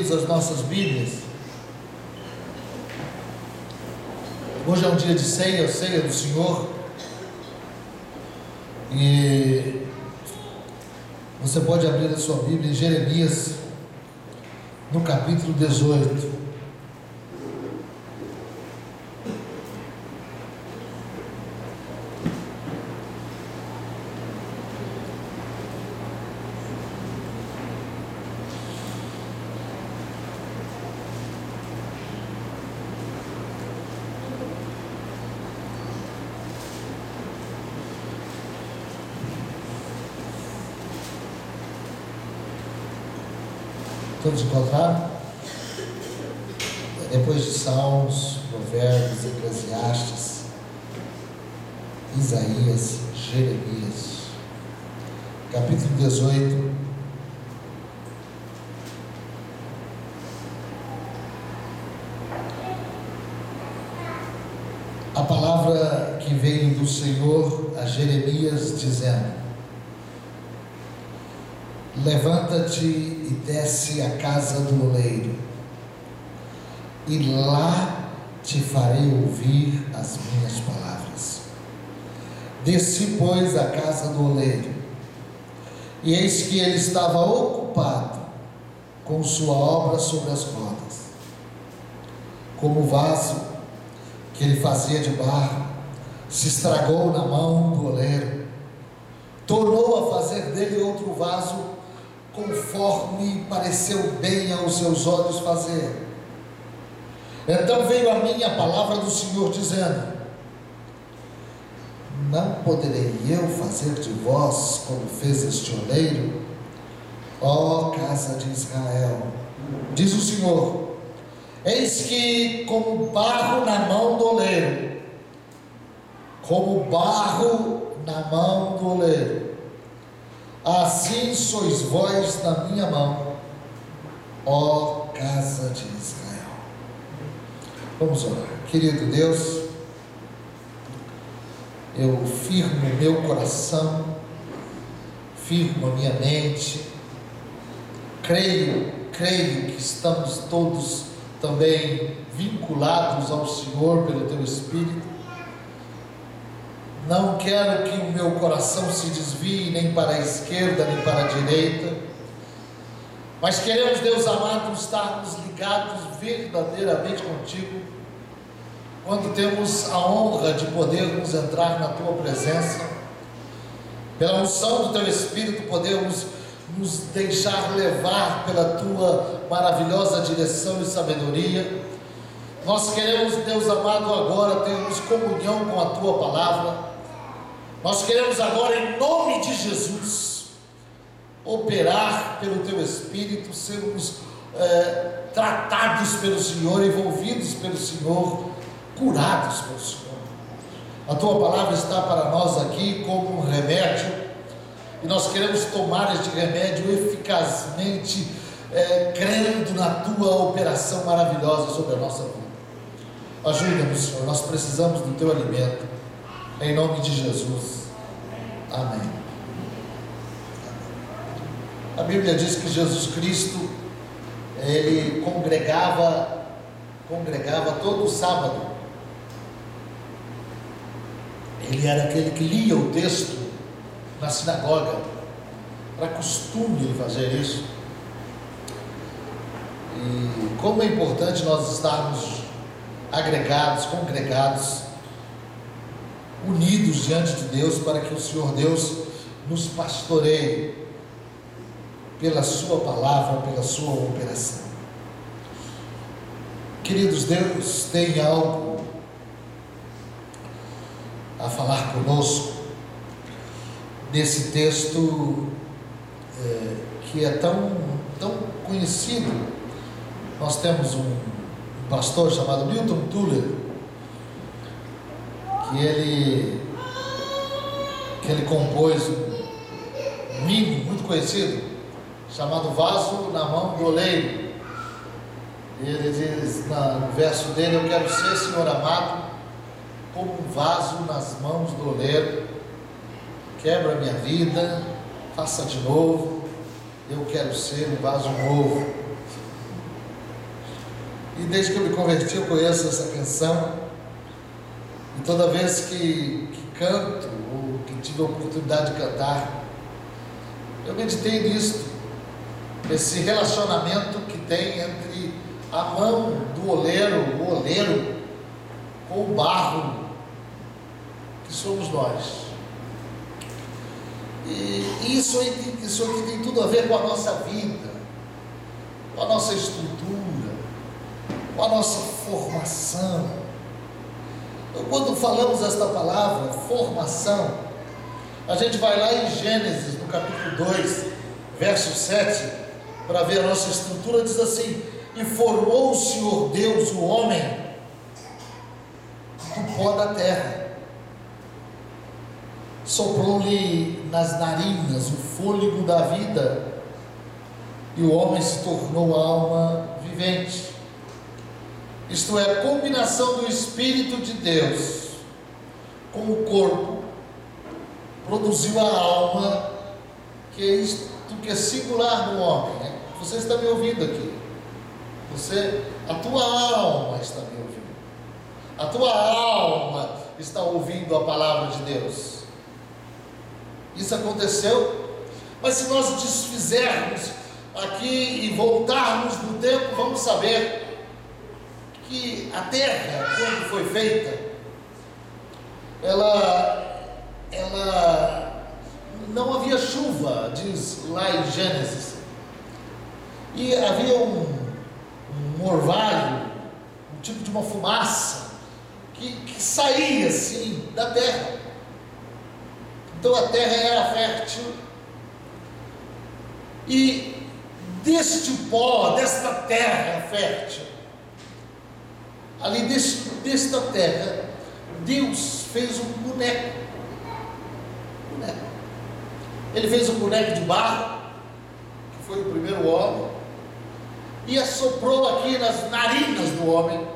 abrirmos as nossas Bíblias. Hoje é um dia de ceia, ceia do Senhor. E você pode abrir a sua Bíblia em Jeremias, no capítulo 18. Todos encontraram? Depois de Salmos, Provérbios, Eclesiastes, Isaías, Jeremias, capítulo 18. A palavra que veio do Senhor a Jeremias dizendo: levanta-te e desce à casa do oleiro, e lá te farei ouvir as minhas palavras. Desci, pois, à casa do oleiro, e eis que ele estava ocupado com sua obra sobre as rodas. Como o vaso que ele fazia de barro se estragou na mão do oleiro, tornou a fazer dele outro vaso, conforme pareceu bem aos seus olhos fazer. Então veio a mim a palavra do Senhor dizendo: não poderei eu fazer de vós como fez este oleiro, ó casa de Israel? Diz o Senhor: eis que como barro na mão do oleiro, como barro na mão do oleiro, assim sois vós na minha mão, ó casa de Israel. Vamos orar. Querido Deus, eu firmo meu coração, firmo a minha mente, creio que estamos todos também vinculados ao Senhor pelo Teu Espírito. Não quero que o meu coração se desvie nem para a esquerda, nem para a direita, mas queremos, Deus amado, estarmos ligados verdadeiramente contigo, quando temos a honra de podermos entrar na Tua presença, pela unção do Teu Espírito, podemos nos deixar levar pela Tua maravilhosa direção e sabedoria. Nós queremos, Deus amado, agora termos comunhão com a Tua palavra. Nós queremos agora, em nome de Jesus, operar pelo Teu Espírito, sermos tratados pelo Senhor, envolvidos pelo Senhor, curados pelo Senhor. A Tua palavra está para nós aqui como um remédio, e nós queremos tomar este remédio eficazmente, crendo na Tua operação maravilhosa sobre a nossa vida. Ajuda-nos, Senhor, nós precisamos do Teu alimento, em nome de Jesus, amém. A Bíblia diz que Jesus Cristo, Ele congregava todo sábado. Ele era aquele que lia o texto na sinagoga, era costume ele fazer isso. E como é importante nós estarmos agregados, congregados, unidos diante de Deus, para que o Senhor Deus nos pastoreie pela Sua palavra, pela Sua operação. Queridos, Deus tem algo a falar conosco nesse texto que é tão conhecido. Nós temos um pastor chamado Milton Tuller, que ele compôs um hino muito conhecido, chamado Vaso na Mão do Oleiro. Ele diz no verso dele: eu quero ser, Senhor amado, como um vaso nas mãos do oleiro. Quebra a minha vida, faça de novo. Eu quero ser um vaso novo. E desde que eu me converti eu conheço essa canção. E toda vez que canto, ou que tive a oportunidade de cantar, eu meditei nisso, esse relacionamento que tem entre a mão do oleiro, o oleiro, com o barro, que somos nós. E isso aqui tem tudo a ver com a nossa vida, com a nossa estrutura, com a nossa formação. Então, quando falamos esta palavra, formação, a gente vai lá em Gênesis, no capítulo 2, verso 7, para ver a nossa estrutura. Diz assim: e formou o Senhor Deus o homem do pó da terra, soprou-lhe nas narinas o fôlego da vida, e o homem se tornou alma vivente. Isto é, a combinação do Espírito de Deus com o corpo produziu a alma, que é isto que é singular no homem, né? Você está me ouvindo aqui, a tua alma está me ouvindo, a tua alma está ouvindo a palavra de Deus. Isso aconteceu, mas se nós desfizermos aqui e voltarmos no tempo, vamos saber que a terra, quando foi feita, ela não havia chuva, diz lá em Gênesis, e havia um orvalho, um tipo de uma fumaça que saía assim da terra. Então a terra era fértil, e deste pó, desta terra fértil, ali desta terra, Deus fez um boneco. Ele fez um boneco de barro, que foi o primeiro homem, e assoprou aqui nas narinas do homem,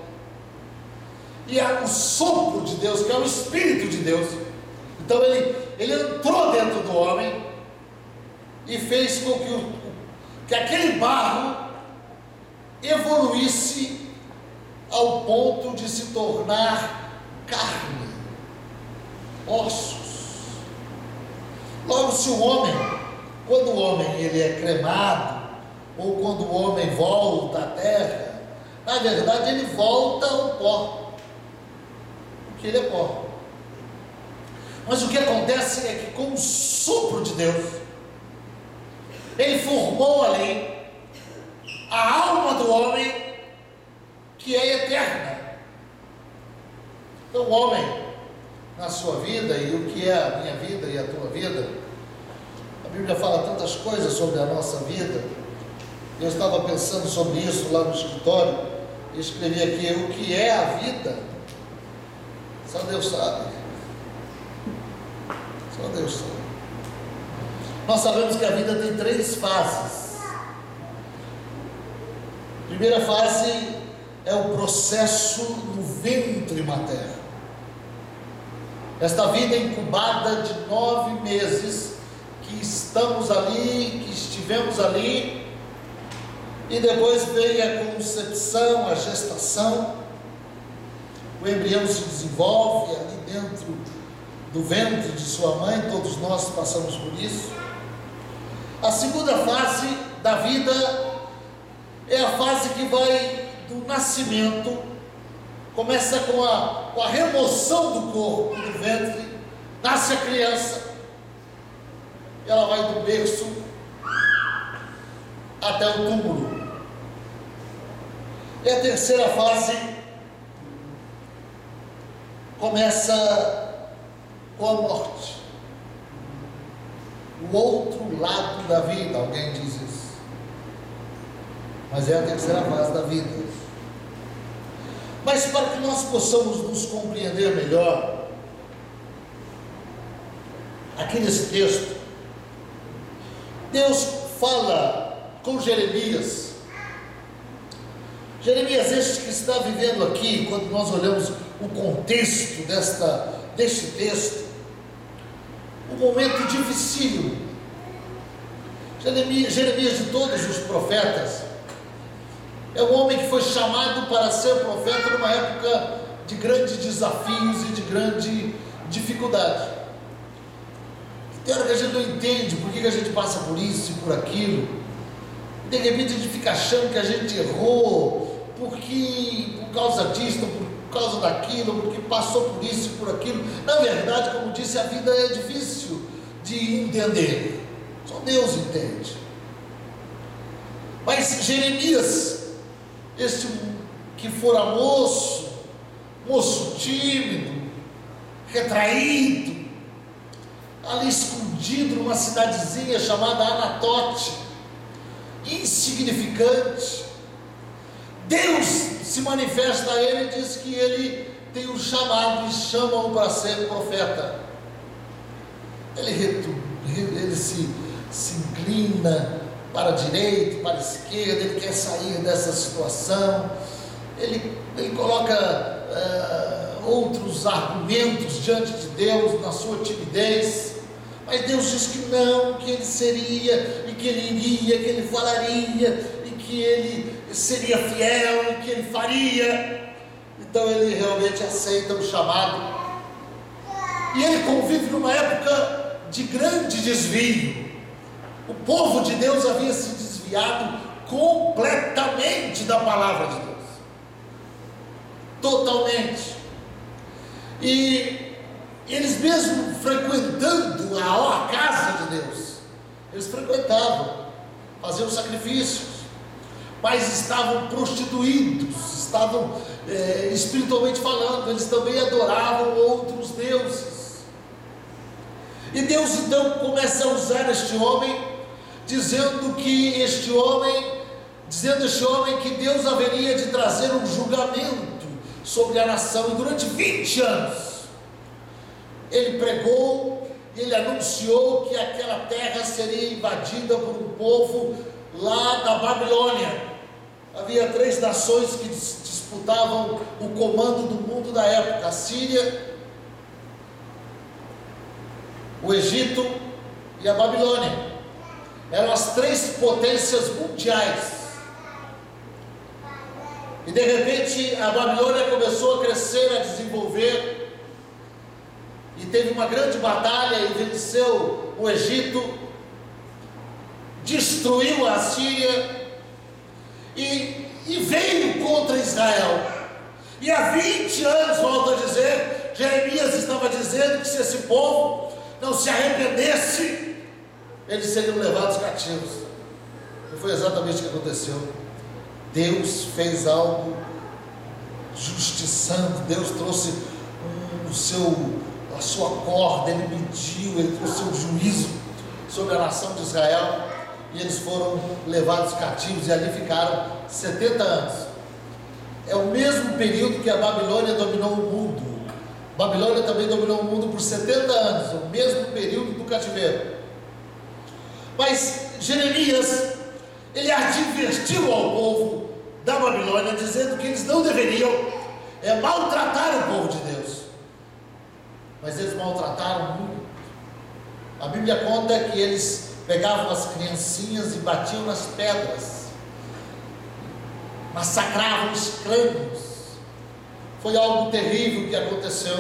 e o sopro de Deus, que é o Espírito de Deus. Então ele entrou dentro do homem e fez com que aquele barro evoluísse ao ponto de se tornar carne, ossos. Logo, se o homem, quando o homem ele é cremado, ou quando o homem volta à terra, na verdade ele volta ao pó, porque ele é pó. Mas o que acontece é que com o sopro de Deus, ele formou ali a alma do homem, que é eterna. Então o homem, na sua vida, e o que é a minha vida e a tua vida, a Bíblia fala tantas coisas sobre a nossa vida. Eu estava pensando sobre isso lá no escritório, e escrevi aqui: o que é a vida, só Deus sabe. Só Deus sabe. Nós sabemos que a vida tem 3 fases. A primeira fase é o processo no ventre materno. Esta vida incubada de 9 meses, que estamos ali, que estivemos ali, e depois veio a concepção, a gestação, o embrião se desenvolve ali dentro do ventre de sua mãe, todos nós passamos por isso. A segunda fase da vida é a fase que vai do nascimento, começa com a remoção do corpo do ventre, nasce a criança, e ela vai do berço até o túmulo. E a terceira fase começa com a morte, o outro lado da vida, alguém diz isso, mas é a terceira fase da vida. Mas para que nós possamos nos compreender melhor, aqui nesse texto, Deus fala com Jeremias. Jeremias este que está vivendo aqui, quando nós olhamos o contexto deste texto, um momento dificílimo. Jeremias de todos os profetas, É um homem que foi chamado para ser profeta numa época de grandes desafios e de grande dificuldade. Tem hora que a gente não entende por que a gente passa por isso e por aquilo. De repente a gente fica achando que a gente errou, por causa disso, por causa daquilo, porque passou por isso e por aquilo. Na verdade, como disse, a vida é difícil de entender. Só Deus entende. Mas Jeremias, este que fora moço tímido, retraído, ali escondido numa cidadezinha chamada Anatote, insignificante, Deus se manifesta a ele e diz que ele tem um chamado e chama-o para ser profeta. Ele se inclina para a direita, para a esquerda, ele quer sair dessa situação, ele coloca outros argumentos diante de Deus na sua timidez, mas Deus diz que não, que ele seria, e que ele iria, que ele falaria, e que ele seria fiel, e que ele faria. Então ele realmente aceita o chamado, e ele convive numa época de grande desvio. O povo de Deus havia se desviado completamente da palavra de Deus, totalmente. E eles mesmo frequentando a casa de Deus, eles frequentavam, faziam sacrifícios, mas estavam prostituídos, estavam espiritualmente falando, eles também adoravam outros deuses. E Deus então começa a usar este homem, dizendo este homem que Deus haveria de trazer um julgamento sobre a nação. E durante 20 anos ele pregou, ele anunciou que aquela terra seria invadida por um povo lá da Babilônia. Havia 3 nações que disputavam o comando do mundo da época: a Síria, o Egito e a Babilônia. Eram as 3 potências mundiais. E de repente a Babilônia começou a crescer, a desenvolver, e teve uma grande batalha e venceu o Egito, destruiu a Síria e veio contra Israel. E há 20 anos, volto a dizer, Jeremias estava dizendo que se esse povo não se arrependesse, eles seriam levados cativos. E foi exatamente o que aconteceu. Deus fez algo justiçando. Deus trouxe a sua corda, ele mediu, ele trouxe o juízo sobre a nação de Israel, e eles foram levados cativos, e ali ficaram 70 anos. É o mesmo período que a Babilônia dominou o mundo. A Babilônia também dominou o mundo por 70 anos, o mesmo período do cativeiro. Mas Jeremias, ele advertiu ao povo da Babilônia, dizendo que eles não deveriam maltratar o povo de Deus. Mas eles maltrataram muito. A Bíblia conta que eles pegavam as criancinhas e batiam nas pedras, massacravam os crânios. Foi algo terrível que aconteceu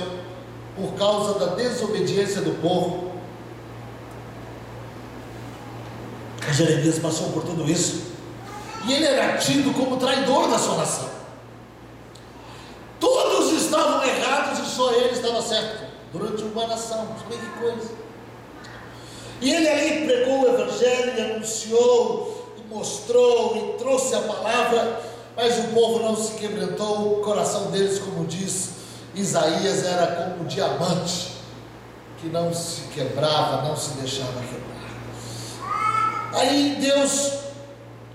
por causa da desobediência do povo. Jeremias passou por tudo isso, e ele era tido como traidor da sua nação. Todos estavam errados e só ele estava certo, durante uma nação. Que coisa! E ele ali pregou o evangelho, e anunciou, e mostrou, e trouxe a palavra, mas o povo não se quebrantou. O coração deles, como diz Isaías, era como um diamante que não se quebrava, não se deixava quebrar. Aí Deus,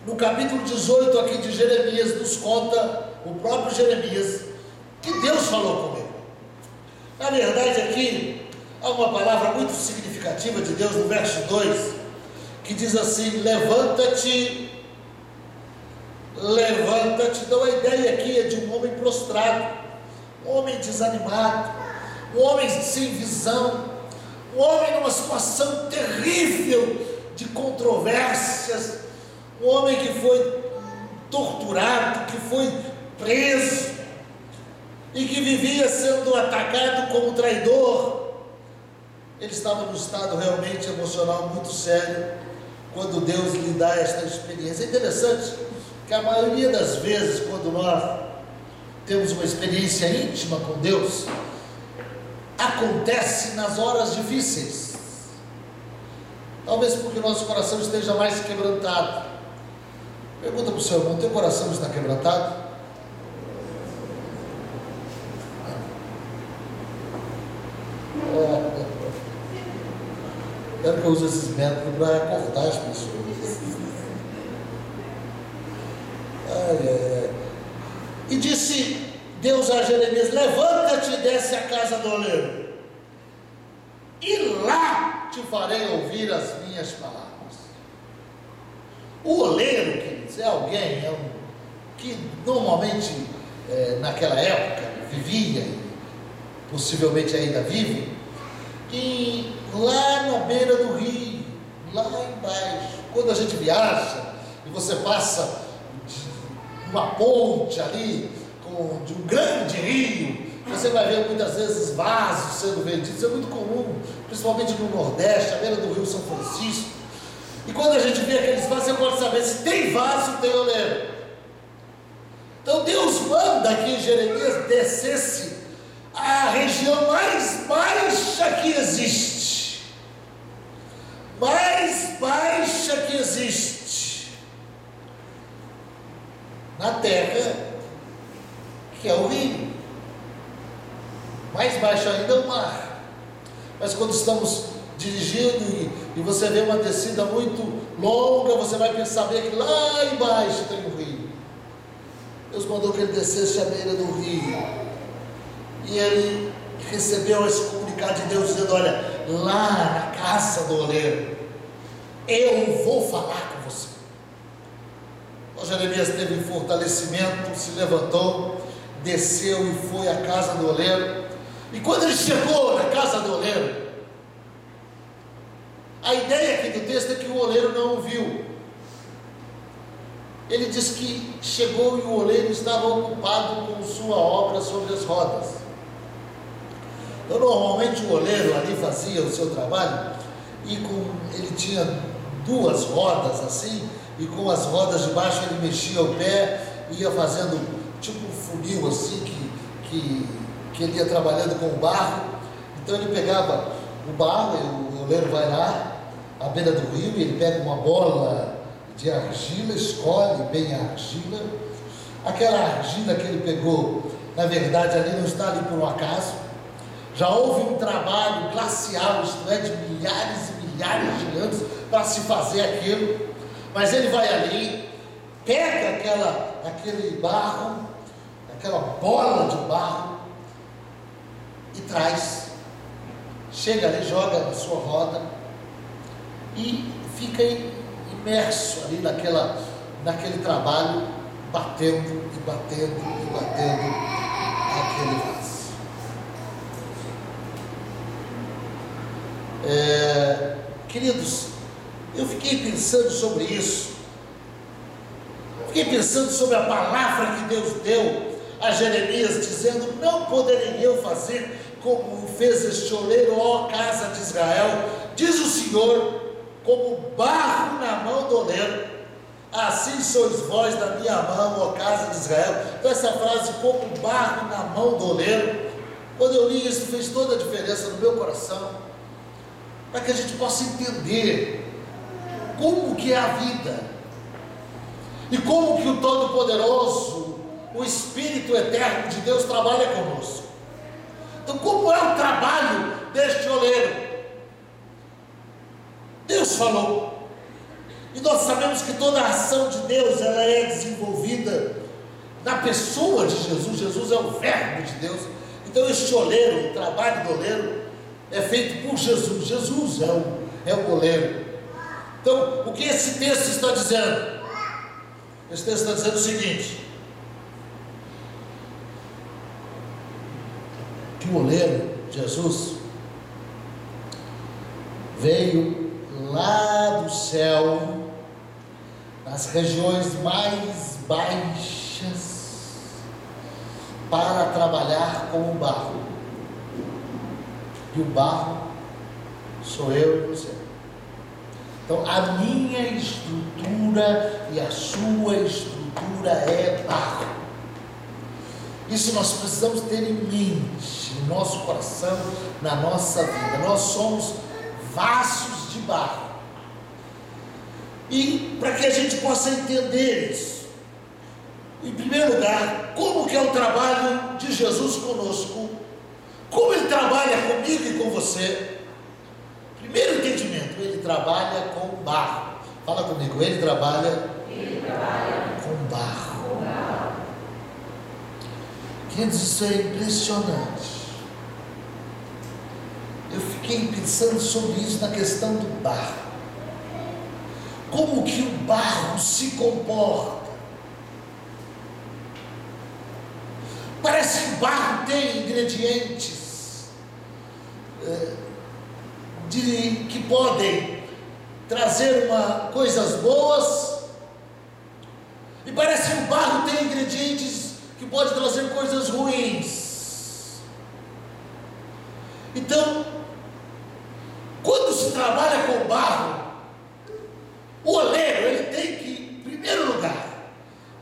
no capítulo 18 aqui de Jeremias, nos conta, o próprio Jeremias, que Deus falou com ele. Na verdade aqui há uma palavra muito significativa de Deus no verso 2, que diz assim: levanta-te. Então a ideia aqui é de um homem prostrado, um homem desanimado, um homem sem visão, um homem numa situação terrível de controvérsias, um homem que foi torturado, que foi preso e que vivia sendo atacado como traidor. Ele estava num estado realmente emocional muito sério quando Deus lhe dá esta experiência. É interessante que a maioria das vezes, quando nós temos uma experiência íntima com Deus, acontece nas horas difíceis. Talvez porque o nosso coração esteja mais quebrantado. Pergunta para o seu irmão: teu coração está quebrantado? Quero que eu use esses métodos para acordar as pessoas. E disse Deus a Jeremias: levanta-te e desce à casa do oleiro, e lá te farei ouvir as minhas palavras. O oleiro, queridos, é alguém que normalmente naquela época vivia, possivelmente ainda vive, e lá na beira do rio, lá embaixo. Quando a gente viaja e você passa de uma ponte ali, de um grande rio, você vai ver muitas vezes vasos sendo vendidos. Isso é muito comum, principalmente no Nordeste, à beira do rio São Francisco. E quando a gente vê aqueles vasos, você pode saber se tem vaso, tem oleiro. Então Deus manda que Jeremias descesse à região mais baixa que existe, mais baixa que existe na terra, que é o rio. Mais baixo ainda é o mar. Mas quando estamos dirigindo e você vê uma descida muito longa, você vai perceber que lá embaixo tem um rio. Deus mandou que ele descesse à beira do rio, e ele recebeu esse comunicado de Deus dizendo: olha, lá na casa do oleiro, eu vou falar com você. Então Jeremias teve fortalecimento, se levantou, desceu e foi à casa do oleiro. E quando ele chegou na casa do oleiro, a ideia aqui do texto é que o oleiro não o viu. Ele diz que chegou e o oleiro estava ocupado com sua obra sobre as rodas. Então normalmente o oleiro ali fazia o seu trabalho, e ele tinha duas rodas assim, e com as rodas de baixo ele mexia o pé, ia fazendo tipo um funil assim, que ele ia trabalhando com o barro. Então ele pegava o barro, e o oleiro vai lá à beira do rio, e ele pega uma bola de argila, escolhe bem a argila. Aquela argila que ele pegou, na verdade ali não está ali por um acaso. Já houve um trabalho glacial, isto é, de milhares e milhares de anos para se fazer aquilo. Mas ele vai ali, pega aquele barro, aquela bola de barro, e traz, chega ali, joga na sua roda e fica imerso ali naquele trabalho, batendo e batendo e batendo aquele vaso. Queridos, eu fiquei pensando sobre isso, fiquei pensando sobre a palavra que Deus deu a Jeremias, dizendo: não poderei eu fazer como fez este oleiro, ó casa de Israel, diz o Senhor, como barro na mão do oleiro, assim sois vós na minha mão, ó casa de Israel. Então essa frase, como barro na mão do oleiro, quando eu li isso, fez toda a diferença no meu coração, para que a gente possa entender como que é a vida, e como que o Todo-Poderoso, o Espírito Eterno de Deus trabalha conosco. Então, como é o trabalho deste oleiro? Deus falou, e nós sabemos que toda a ação de Deus, ela é desenvolvida na pessoa de Jesus. Jesus é o verbo de Deus. Então este oleiro, o trabalho do oleiro é feito por Jesus. Jesus é o oleiro. Então, o que esse texto está dizendo? Esse texto está dizendo o seguinte: que o oleiro, Jesus, veio lá do céu, nas regiões mais baixas para trabalhar com o barro. E o barro sou eu e você. Então a minha estrutura e a sua estrutura é barro. Isso nós precisamos ter em mente, no nosso coração, na nossa vida. Nós somos vasos de barro. E para que a gente possa entender isso, em primeiro lugar, como que é o trabalho de Jesus conosco, como Ele trabalha comigo e com você. Primeiro entendimento, Ele trabalha com barro. Fala comigo, Ele trabalha com barro. Queridos, isso é impressionante. Eu fiquei pensando sobre isso na questão do barro. Como que o barro se comporta? Parece que o barro tem ingredientes que podem trazer coisas boas, e parece que o barro tem ingredientes que podem trazer coisas ruins. Então, quando se trabalha com barro, o oleiro, ele tem que, em primeiro lugar,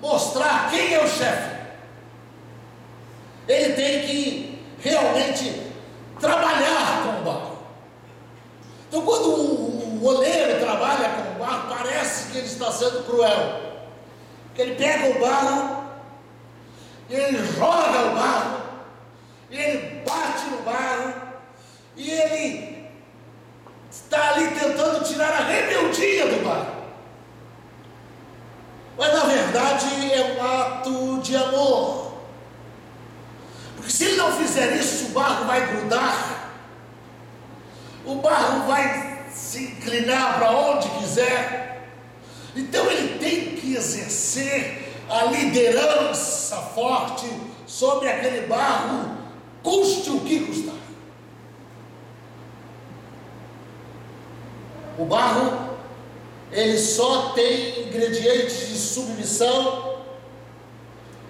mostrar quem é o chefe. Ele tem que realmente trabalhar com o barro. Então, quando o oleiro trabalha com o barro, parece que ele está sendo cruel. Porque ele pega o barro, e ele joga o barro, e ele bate no barro, e ele está ali tentando tirar a rebeldia do barro. Mas na verdade é um ato de amor. Porque se ele não fizer isso, o barro vai grudar, o barro vai se inclinar para onde quiser. Então ele tem que exercer a liderança forte sobre aquele barro, custe o que custar. O barro, ele só tem ingredientes de submissão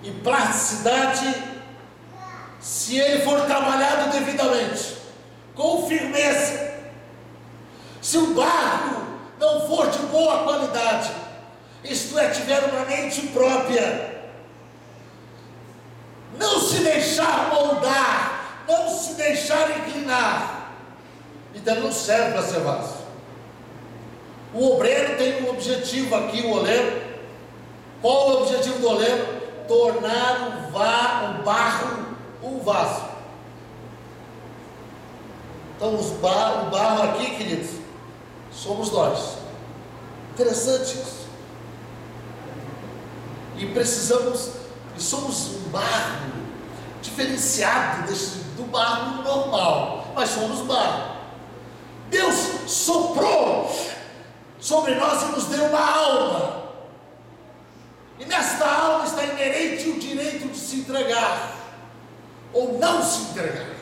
e plasticidade se ele for trabalhado devidamente, com firmeza. Se o barro não for de boa qualidade, isto é, tiver uma mente própria, não se deixar moldar, não se deixar inclinar, então não serve para ser vaso. O obreiro tem um objetivo aqui, o oleiro. Qual é o objetivo do oleiro? Tornar o barro um vaso. Então o barro aqui, queridos, somos nós. Interessante isso. E somos um barro diferenciado do barro normal, mas somos barro. Deus soprou sobre nós e nos deu uma alma, e nesta alma está inerente o direito de se entregar ou não se entregar,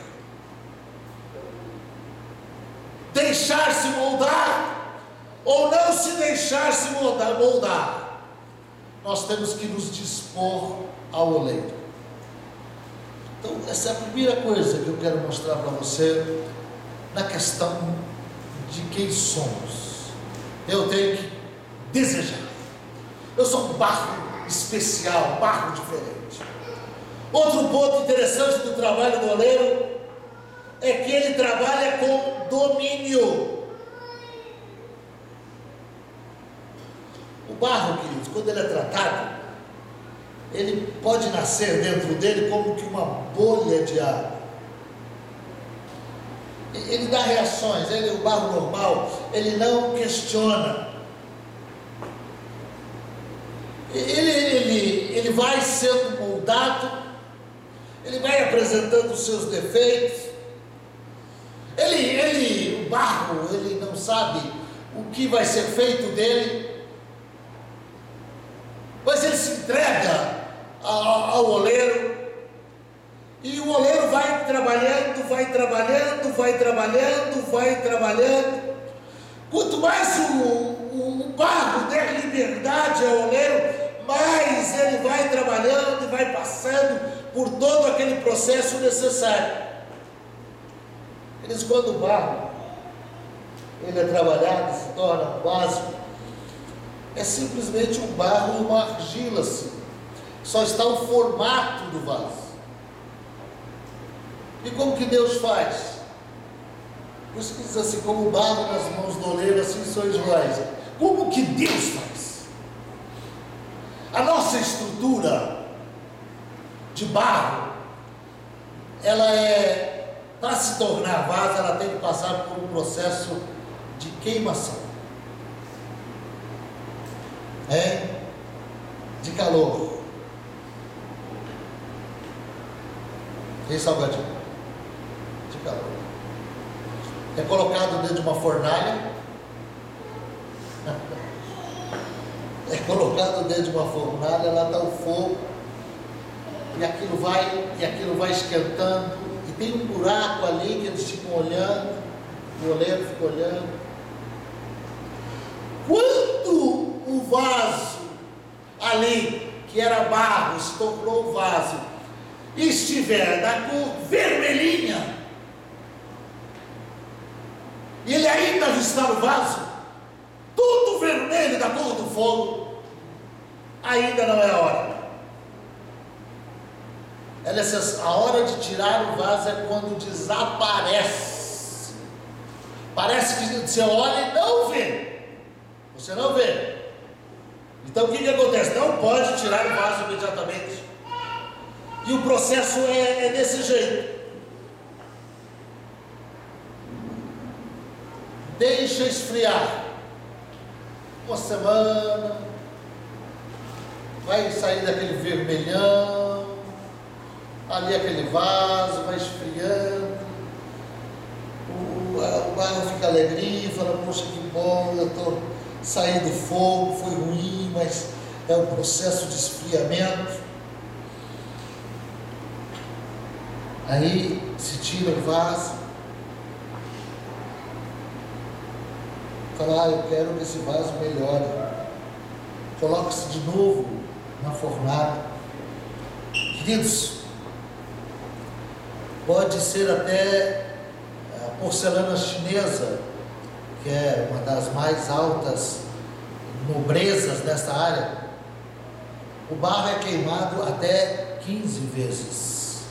deixar-se moldar ou não se deixar-se moldar. Nós temos que nos dispor ao oleiro. Então essa é a primeira coisa que eu quero mostrar para você na questão de quem somos. Eu tenho que desejar. Eu sou um barro especial, barro diferente. Outro ponto interessante do trabalho do oleiro é que ele trabalha com domínio. O barro, queridos, quando ele é tratado, ele pode nascer dentro dele como que uma bolha de água. Ele dá reações, o barro normal, ele não questiona. Ele vai sendo moldado, ele vai apresentando os seus defeitos. O barro, ele não sabe o que vai ser feito dele, mas ele se entrega ao oleiro. E o oleiro vai trabalhando. Quanto mais o barro der liberdade ao oleiro, mais Mas ele vai trabalhando e vai passando por todo aquele processo necessário. Eles, quando o barro ele é trabalhado, se torna básico, é simplesmente um barro e uma argila, assim. Só está o formato do vaso. E como que Deus faz? Por isso que diz assim, como o barro nas mãos do oleiro, assim sois vós. Como que Deus faz? A nossa estrutura de barro, ela para se tornar vaso, ela tem que passar por um processo de queimação, de calor. Tem salgadinho? De calor. É colocado dentro de uma fornalha. É colocado dentro de uma fornalha, lá está o fogo, e aquilo vai esquentando, e tem um buraco ali que eles ficam olhando, o oleiro fica olhando. Quando o vaso ali, que era barro, se tornou vaso, estiver da cor vermelhinha, e ele ainda está no vaso, tudo vermelho da cor do fogo, ainda não é a hora. A hora de tirar o vaso é quando desaparece. Parece que você olha e não vê. Você não vê. Então o que acontece? Não pode tirar o vaso imediatamente. E o processo é desse jeito. Deixa esfriar. Uma semana, vai sair daquele vermelhão, ali aquele vaso, vai esfriando, o barro fica alegrinho, fala, poxa, que bom, eu estou saindo do fogo, foi ruim, mas é um processo de esfriamento. Aí se tira o vaso, fala, eu quero que esse vaso melhore. Coloca-se de novo na fornalha. Queridos, pode ser até a porcelana chinesa, que é uma das mais altas nobrezas nesta área. O barro é queimado até 15 vezes,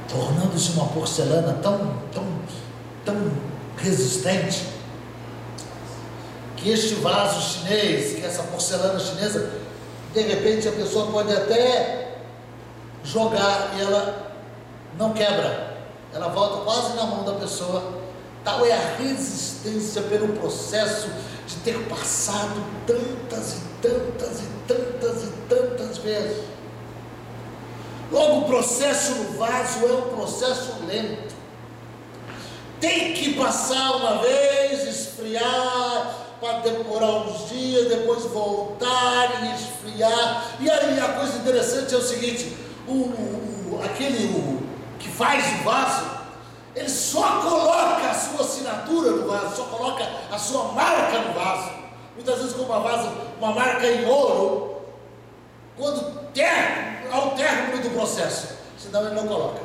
tornando-se uma porcelana tão resistente, que este vaso chinês, que essa porcelana chinesa, de repente a pessoa pode até jogar e ela não quebra, ela volta quase na mão da pessoa. Tal é a resistência pelo processo de ter passado tantas vezes. Logo, o processo no vaso é um processo lento. Tem que passar uma vez, esfriar, para demorar uns dias, depois voltar e esfriar. E aí a coisa interessante é o seguinte: aquele que faz o vaso, ele só coloca a sua assinatura no vaso, só coloca a sua marca no vaso. Muitas vezes com uma marca em ouro, ao término do processo, senão ele não coloca.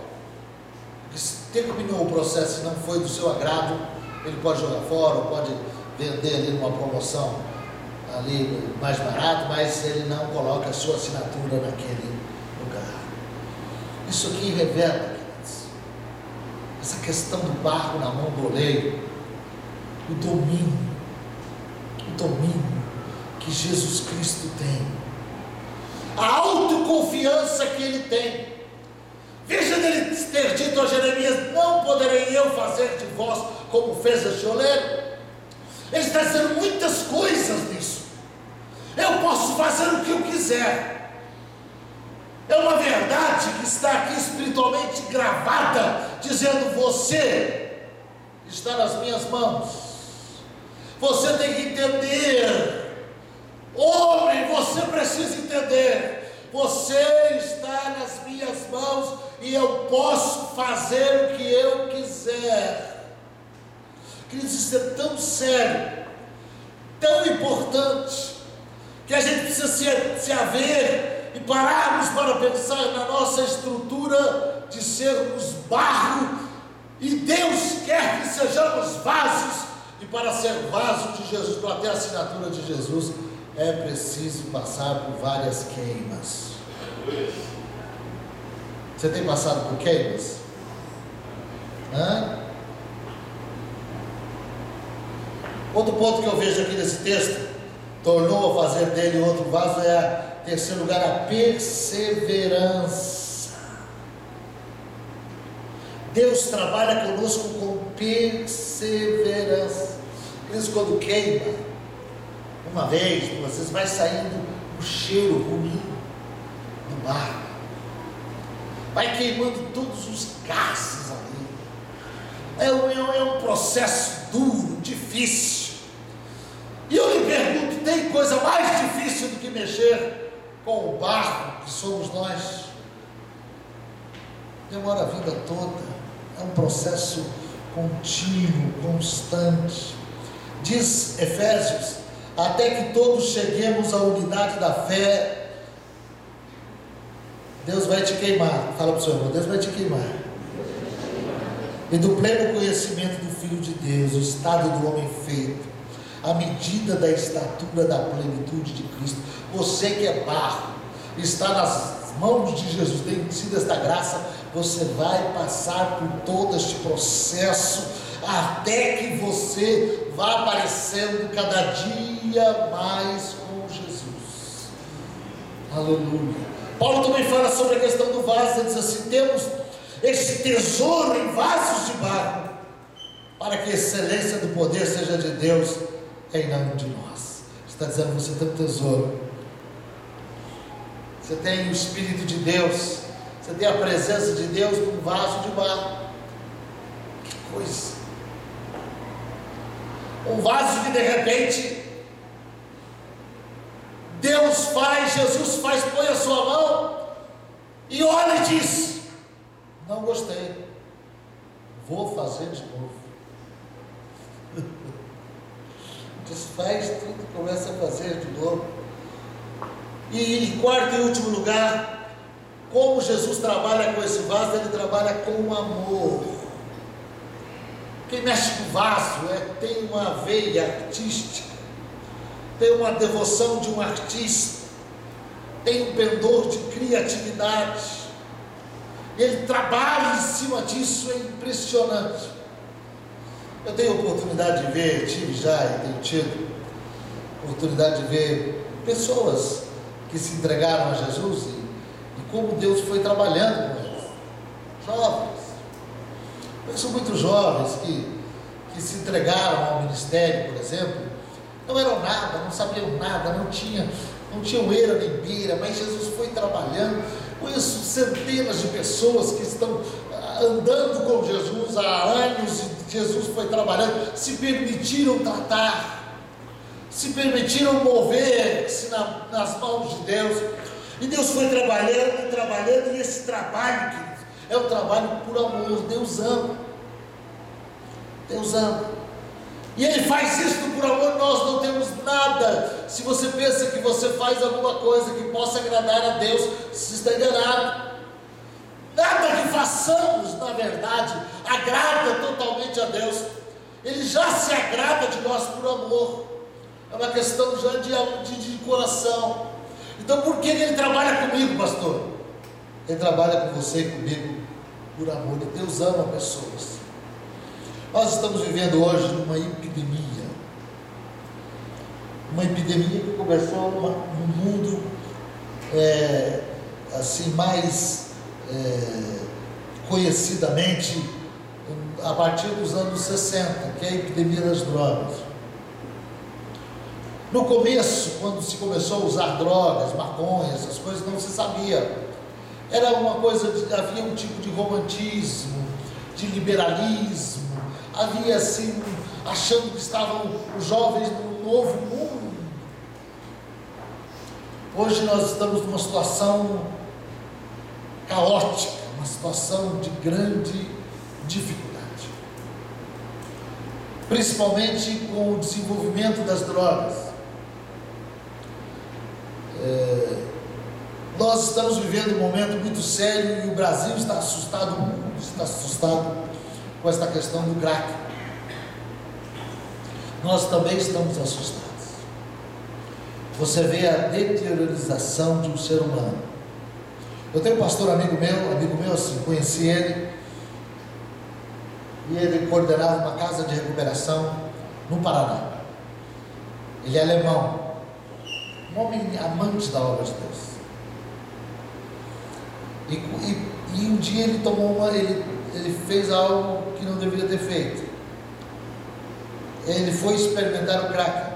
Porque se terminou o processo e não foi do seu agrado, ele pode jogar fora, ou pode vender ali numa promoção ali mais barato, mas ele não coloca a sua assinatura naquele lugar. Isso aqui revela, queridos, essa questão do barro na mão do oleiro, o domínio que Jesus Cristo tem, a autoconfiança que ele tem. Veja dele ter dito a Jeremias: não poderei eu fazer de vós como fez este oleiro. Ele está dizendo muitas coisas nisso. Eu posso fazer o que eu quiser. É uma verdade que está aqui espiritualmente gravada, dizendo: você está nas minhas mãos. Você tem que entender, homem, você precisa entender. Você está nas minhas mãos e eu posso fazer o que eu quiser. Queridos, isso é tão sério tão importante, que a gente precisa se haver e pararmos para pensar na nossa estrutura de sermos barro, e Deus quer que sejamos vasos, e para ser vaso de Jesus, para ter a assinatura de Jesus, é preciso passar por várias queimas. Você tem passado por queimas? Outro ponto que eu vejo aqui nesse texto, tornou a fazer dele outro vaso, é, em terceiro lugar, a perseverança. Deus trabalha conosco com perseverança. Por isso, quando queima, uma vez, duas vezes, vai saindo o cheiro ruim do barro, vai queimando todos os gases ali. É um processo duro, difícil. E eu lhe pergunto, tem coisa mais difícil do que mexer com o barro que somos nós? Demora a vida toda, é um processo contínuo, constante. Diz Efésios, até que todos cheguemos à unidade da fé. Deus vai te queimar. Fala para o seu irmão, Deus vai te queimar. E do pleno conhecimento do Filho de Deus, o estado do homem feito, à medida da estatura da plenitude de Cristo. Você que é barro, está nas mãos de Jesus, tem sido esta graça, você vai passar por todo este processo, até que você vá aparecendo cada dia mais com Jesus. Aleluia. Paulo também fala sobre a questão do vaso. Ele diz assim: temos esse tesouro em vasos de barro, para que a excelência do poder seja de Deus e não de nós. Está dizendo, você tem um tesouro, você tem o Espírito de Deus, você tem a presença de Deus num vaso de barro. Que coisa! Um vaso que de repente Deus faz, Jesus faz, põe a sua mão e olha e diz: não gostei, vou fazer de novo. Desfaz tudo e começa a fazer de novo. E em quarto e último lugar, como Jesus trabalha com esse vaso, ele trabalha com amor. Quem mexe com vaso tem uma veia artística, tem uma devoção de um artista, tem um pendor de criatividade, ele trabalha em cima disso, é impressionante. Eu tenho oportunidade de ver, tive já e tenho tido oportunidade de ver pessoas que se entregaram a Jesus e como Deus foi trabalhando com eles. Jovens, pessoas muito jovens que se entregaram ao ministério, por exemplo, não eram nada, não sabiam nada, não tinham eira nem beira, mas Jesus foi trabalhando. Conheço centenas de pessoas que estão andando com Jesus há anos, e Jesus foi trabalhando, se permitiram tratar, se permitiram mover-se nas mãos de Deus, e Deus foi trabalhando, e esse trabalho, queridos, é um trabalho por amor. Deus ama, e Ele faz isso por amor. Nós não temos nada. Se você pensa que você faz alguma coisa que possa agradar a Deus, você está enganado. Nada que façamos, na verdade, agrada totalmente a Deus. Ele já se agrada de nós por amor. É uma questão já de coração. Então, por que Ele trabalha comigo, pastor? Ele trabalha com você e comigo por amor. E Deus ama pessoas. Nós estamos vivendo hoje numa epidemia. Uma epidemia que começou no mundo assim mais conhecidamente a partir dos anos 60, que é a epidemia das drogas. No começo, quando se começou a usar drogas, maconha, essas coisas, não se sabia. Era uma coisa, havia um tipo de romantismo, de liberalismo, havia assim, achando que estavam os jovens num novo mundo. Hoje nós estamos numa situação caótica, uma situação de grande dificuldade. principalmente com o desenvolvimento das drogas. Nós estamos vivendo um momento muito sério e o Brasil está assustado, o mundo está assustado com esta questão do crack. Nós também estamos assustados. Você vê a deteriorização de um ser humano. Eu tenho um pastor amigo meu assim, conheci ele, e ele coordenava uma casa de recuperação no Paraná. Ele é alemão, um homem amante da obra de Deus. E um dia ele fez algo que não deveria ter feito. Ele foi experimentar o crack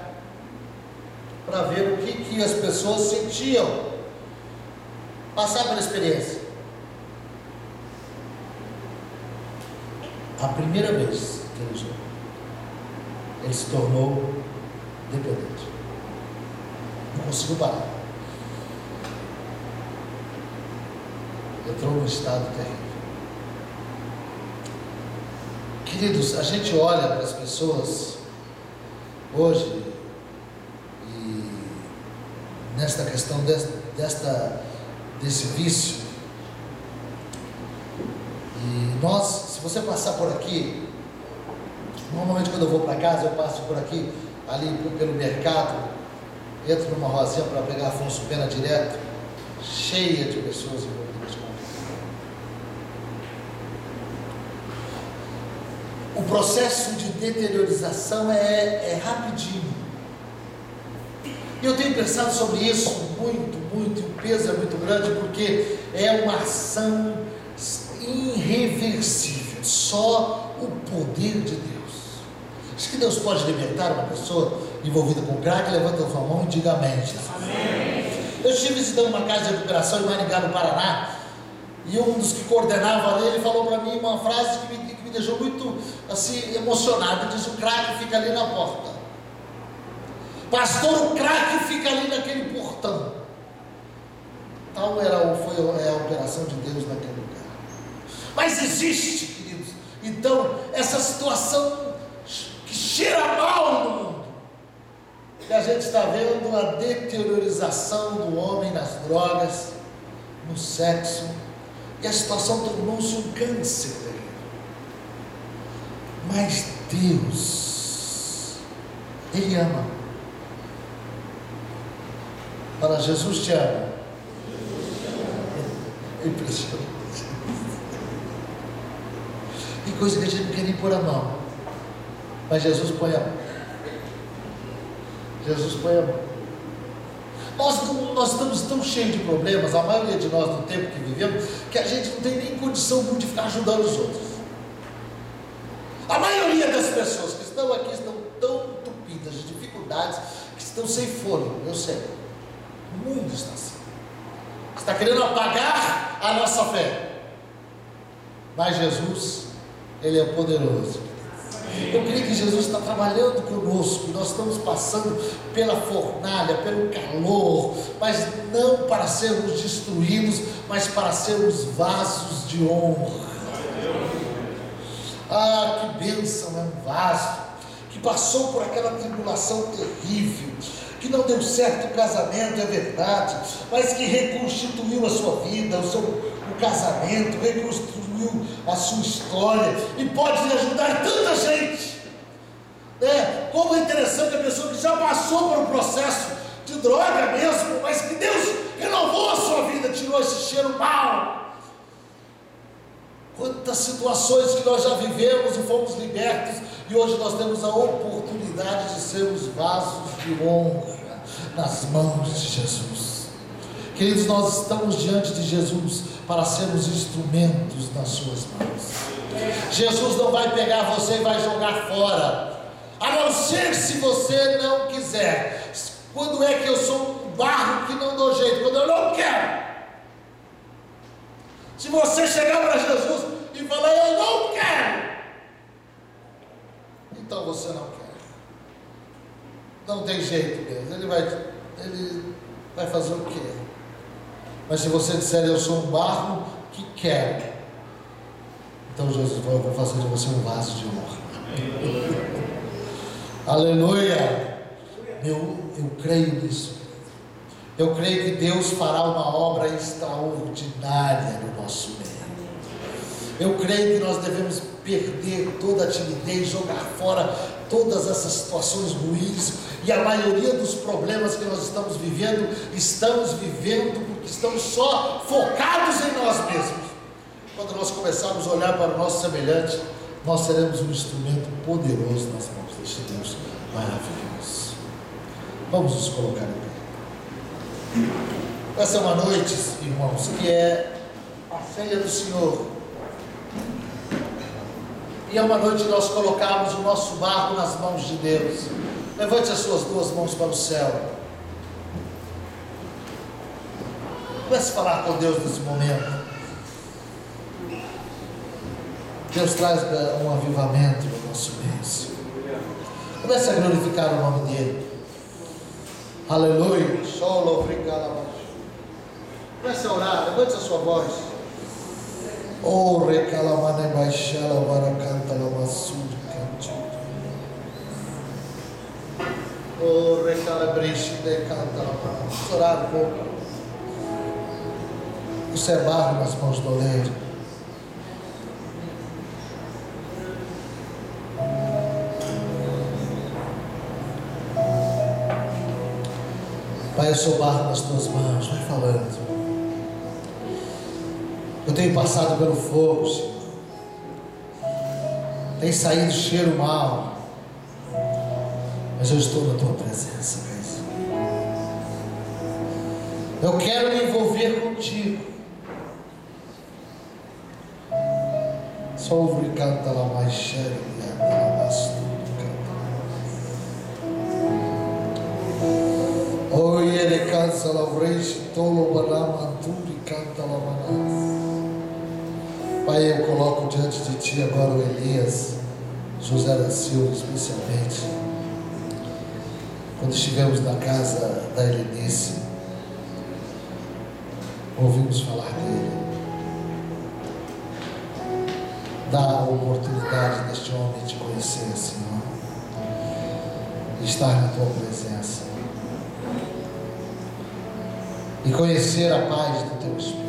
para ver o que as pessoas sentiam, passar pela experiência. A primeira vez que ele usou, ele se tornou dependente, não conseguiu parar, entrou num estado terrível. Queridos, a gente olha para as pessoas hoje e nesta questão desse vício, e nós, se você passar por aqui, normalmente quando eu vou para casa eu passo por aqui, ali pelo mercado, entro numa rosinha para pegar Afonso Pena direto, cheia de pessoas envolvidas com isso. O processo de deteriorização é rapidinho. E eu tenho pensado sobre isso muito, e o peso é muito grande, porque é uma ação irreversível, só o poder de Deus. Diz que Deus pode libertar uma pessoa envolvida com crack. Levanta a sua mão e diga amém. Amém. Eu estive visitando uma casa de recuperação em Maringá, no Paraná, e um dos que coordenava ali, ele falou para mim uma frase que me deixou muito assim, emocionado. Ele disse: o crack fica ali na porta. Pastor, o crack fica ali naquele portão. Tal foi a operação de Deus naquele lugar. Mas existe, queridos, então, essa situação que cheira mal no mundo, que a gente está vendo a deteriorização do homem nas drogas, no sexo, e a situação tornou-se um câncer terrível. Mas Deus, Ele ama. Para Jesus te ama. É impressionante. Tem coisa que a gente não quer nem pôr a mão, mas Jesus põe a mão. Jesus põe a mão. Nós estamos tão cheios de problemas, a maioria de nós no tempo que vivemos, que a gente não tem nem condição muito de ficar ajudando os outros. A maioria das pessoas que estão aqui estão tão entupidas de dificuldades que estão sem fôlego. Eu sei, o mundo está assim, está querendo apagar a nossa fé, mas Jesus, Ele é poderoso. Eu creio que Jesus está trabalhando conosco, nós estamos passando pela fornalha, pelo calor, mas não para sermos destruídos, mas para sermos vasos de honra. Ah, que bênção, é um vaso que passou por aquela tribulação terrível, que não deu certo o casamento, é verdade, mas que reconstituiu a sua vida, o casamento, reconstruiu a sua história e pode ajudar tanta gente. Como é interessante a pessoa que já passou por um processo de droga mesmo, mas que Deus renovou a sua vida, tirou esse cheiro mau. Quantas situações que nós já vivemos e fomos libertos, e hoje nós temos a oportunidade de sermos vasos de honra nas mãos de Jesus. Queridos, nós estamos diante de Jesus para sermos instrumentos nas suas mãos. Jesus não vai pegar você e vai jogar fora, a não ser se você não quiser. Quando é que eu sou um barro que não dou jeito? Quando eu não quero. Se você chegar para Jesus e falar: eu não quero, então você não quer. Não tem jeito mesmo. Ele vai fazer o quê? Mas se você disser: eu sou um barro que quero, então Jesus vai fazer de você um vaso de honra. Aleluia. Eu creio nisso. Eu creio que Deus fará uma obra extraordinária no nosso meio. Eu creio que nós devemos perder toda a timidez, jogar fora todas essas situações ruins, e a maioria dos problemas que nós estamos vivendo porque estamos só focados em nós mesmos. Quando nós começarmos a olhar para o nosso semelhante, nós seremos um instrumento poderoso nas mãos deste Deus maravilhoso. Vamos nos colocar em pé. Essa é uma noite, irmãos, que é a ceia do Senhor. E é uma noite de nós colocarmos o nosso barco nas mãos de Deus. Levante as suas duas mãos para o céu. Comece a falar com Deus nesse momento. Deus traz um avivamento no nosso meio. Comece a glorificar o nome dEle. Aleluia. Comece a orar, levante a sua voz. Oh, recalamane baixala baracanta lamassuri cantido. Oh, recalabriche de canta lamassuri. Vamos orar um pouco. Você é barro nas mãos do oleiro. Pai, eu sou barro nas tuas mãos. Vai falando. Eu tenho passado pelo fogo, Senhor. Tem saído cheiro mal, mas eu estou na tua presença, Pai. Eu quero me envolver contigo. Sobre canta lá mais cheiro e a Oi, ele cansa la vrei tolo banamanturi canta la manas. Pai, eu coloco diante de Ti agora o Elias, José da Silva, especialmente. Quando estivemos na casa da Helenice, ouvimos falar dele. Dá a oportunidade deste homem te conhecer, Senhor, e estar na Tua presença, e conhecer a paz do Teu Espírito.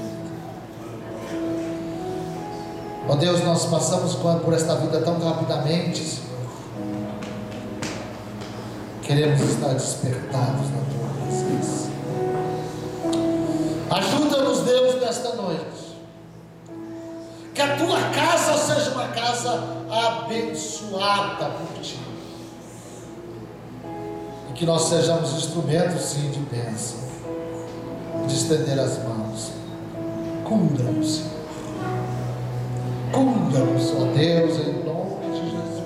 Ó Deus, nós passamos por esta vida tão rapidamente, Senhor. Queremos estar despertados na Tua presença. Ajuda-nos, Deus, nesta noite. Que a Tua casa seja uma casa abençoada por Ti. E que nós sejamos instrumentos, sim, de bênção, de estender as mãos. Cura-nos, Senhor. Cura-nos, ó Deus, em nome de Jesus.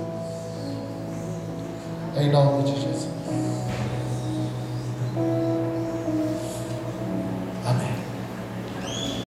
Em nome de Jesus.